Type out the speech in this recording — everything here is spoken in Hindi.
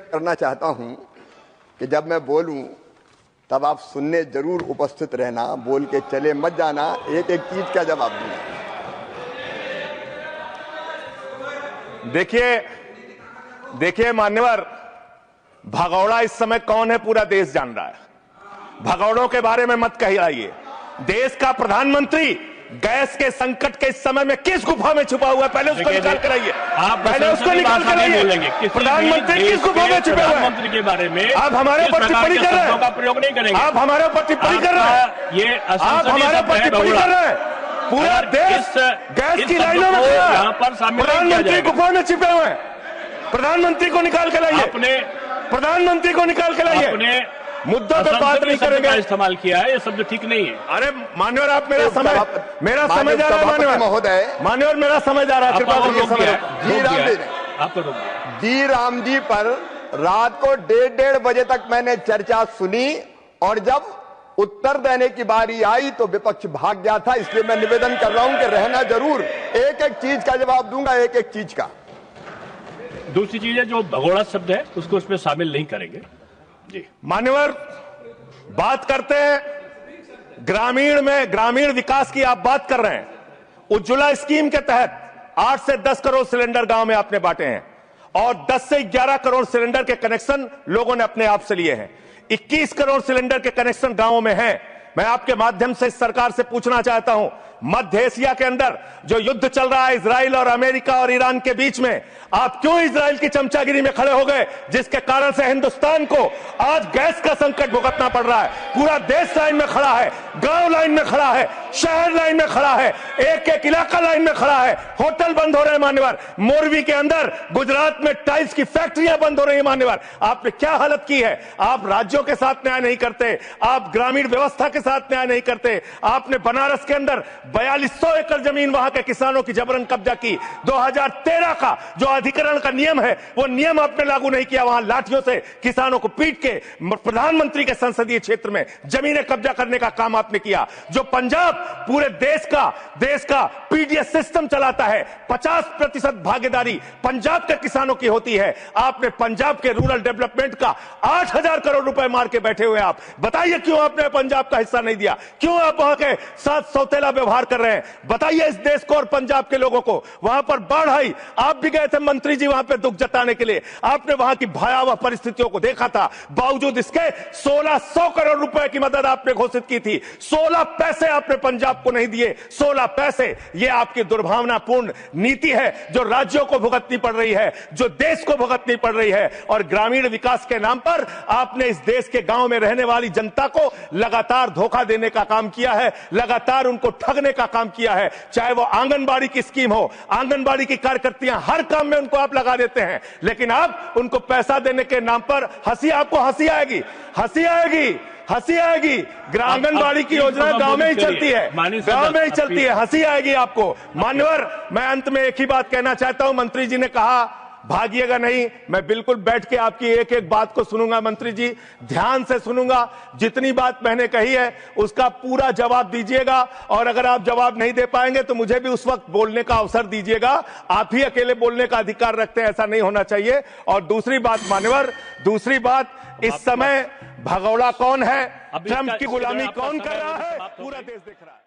व्यक्त करना चाहता हूं कि जब मैं बोलूं तब आप सुनने जरूर उपस्थित रहना, बोल के चले मत जाना, एक एक चीज का जवाब दूंगा। देखिए मान्यवर, भगौड़ा इस समय कौन है पूरा देश जान रहा है। भगौड़ों के बारे में मत कहिए। देश का प्रधानमंत्री गैस के संकट के इस समय में किस गुफा में छुपा हुआ है, पहले उसको निकाल कर आइए। पहले उसको निकाल कर आइए। प्रधानमंत्री किस गुफा में छुपे हुए हैं? के बारे में आप हमारे ऊपर टिप्पणी कर रहे हैं, का प्रयोग नहीं करेंगे। आप हमारे ऊपर टिप्पणी कर रहे हैं, ये आप हमारे ऊपर टिप्पणी कर रहे हैं। पूरा देश गैस की लाइनों में खड़ा है, प्रधानमंत्री गुफा में छिपे हुए हैं। प्रधानमंत्री को निकाल के लाइए, प्रधानमंत्री को निकाल के लाइए। मुद्दा पे बात नहीं करेंगे। इस्तेमाल किया है, ये शब्द ठीक नहीं है। अरे मान्यवर, आप मेरा समय जा रहा है। मान्यवर मेरा समय जा रहा है, कृपया करके समय। जी राम जी पर रात को 1:30 बजे तक मैंने चर्चा सुनी और जब उत्तर देने की बारी आई तो विपक्ष भाग गया था। इसलिए मैं निवेदन कर रहा हूं कि रहना जरूर, एक एक चीज का जवाब दूंगा, एक एक चीज का। दूसरी चीज है जो भगोड़ा शब्द है उसको उसमें शामिल नहीं करेंगे। जी मान्यवर, बात करते हैं ग्रामीण विकास की आप बात कर रहे हैं। उज्ज्वला स्कीम के तहत 8 से 10 करोड़ सिलेंडर गांव में आपने बांटे हैं और 10 से 11 करोड़ सिलेंडर के कनेक्शन लोगों ने अपने आप से लिए हैं। 21 करोड़ सिलेंडर के कनेक्शन गांवों में हैं। मैं आपके माध्यम से इस सरकार से पूछना चाहता हूं, मध्य एशिया के अंदर जो युद्ध चल रहा है इजराइल और अमेरिका और ईरान के बीच में, आप क्यों इजराइल की चमचागिरी में खड़े हो गए, जिसके कारण से हिंदुस्तान को आज गैस का संकट भुगतना पड़ रहा है। पूरा देश लाइन में खड़ा है, गांव लाइन में खड़ा है, शहर लाइन में खड़ा है, एक एक इलाका लाइन में खड़ा है। होटल बंद हो रहे हैं मान्यवर, मोरवी के अंदर गुजरात में टाइल्स की फैक्ट्रियां बंद हो रही है मान्यवर। आपने क्या हालत की है। आप राज्यों के साथ न्याय नहीं करते, आप ग्रामीण व्यवस्था के साथ न्याय नहीं करते। आपने बनारस के अंदर 4200 एकड़ जमीन वहां के किसानों की जबरन कब्जा की। 2013 का जो अधिकरण का नियम है वो नियम आपने लागू नहीं किया। वहां लाठियों से किसानों को पीट के प्रधानमंत्री के संसदीय क्षेत्र में जमीनें कब्जा करने का काम आपने किया। जो पंजाब पूरे देश का पीडीएस सिस्टम चलाता है, 50% भागीदारी पंजाब के किसानों की होती है। आपने पंजाब के रूरल डेवलपमेंट का 8000 करोड़ रुपए मार के बैठे हुए। आप बताइए क्यों आपने पंजाब का हिस्सा नहीं दिया, क्यों आप वहां के साथ सौतेला व्यवहार कर रहे हैं। बताइए इस देश को और पंजाब के लोगों को। वहां पर बाढ़ आई, आप भी गए थे मंत्री जी वहां पे दुख जताने के लिए। आपने वहां की भयावह परिस्थितियों को देखा था। बावजूद इसके 1600 करोड़ रुपए की मदद आपने घोषित की थी, 16 पैसे आपने पंजाब को नहीं दिए। 16 पैसे, यह आपकी दुर्भावनापूर्ण नीति है जो राज्यों को भुगतनी पड़ रही है, जो देश को भुगतनी पड़ रही है। और ग्रामीण विकास के नाम पर आपने इस देश के गांव में रहने वाली जनता को लगातार धोखा देने का काम किया है, लगातार उनको ठगने का काम किया है। चाहे वो आंगनबाड़ी की स्कीम हो, आंगनबाड़ी की कार्यकर्तियां, हर काम में उनको आप लगा देते हैं, लेकिन आप उनको पैसा देने के नाम पर आपको हंसी आएगी, हंसी आएगी, हंसी आएगी। आंगनबाड़ी की योजना गांव में ही चलती है, गांव में ही चलती है, हंसी आएगी आपको। मान्यवर, मैं अंत में एक ही बात कहना चाहता हूं। मंत्री जी ने कहा भागिएगा नहीं, मैं बिल्कुल बैठ के आपकी एक एक बात को सुनूंगा। मंत्री जी, ध्यान से सुनूंगा। जितनी बात मैंने कही है उसका पूरा जवाब दीजिएगा, और अगर आप जवाब नहीं दे पाएंगे तो मुझे भी उस वक्त बोलने का अवसर दीजिएगा। आप ही अकेले बोलने का अधिकार रखते हैं, ऐसा नहीं होना चाहिए। और दूसरी बात मान्यवर, दूसरी बात, इस समय भगौड़ा कौन है, ट्रंप की गुलामी कौन कर रहा है, पूरा देश देख रहा है।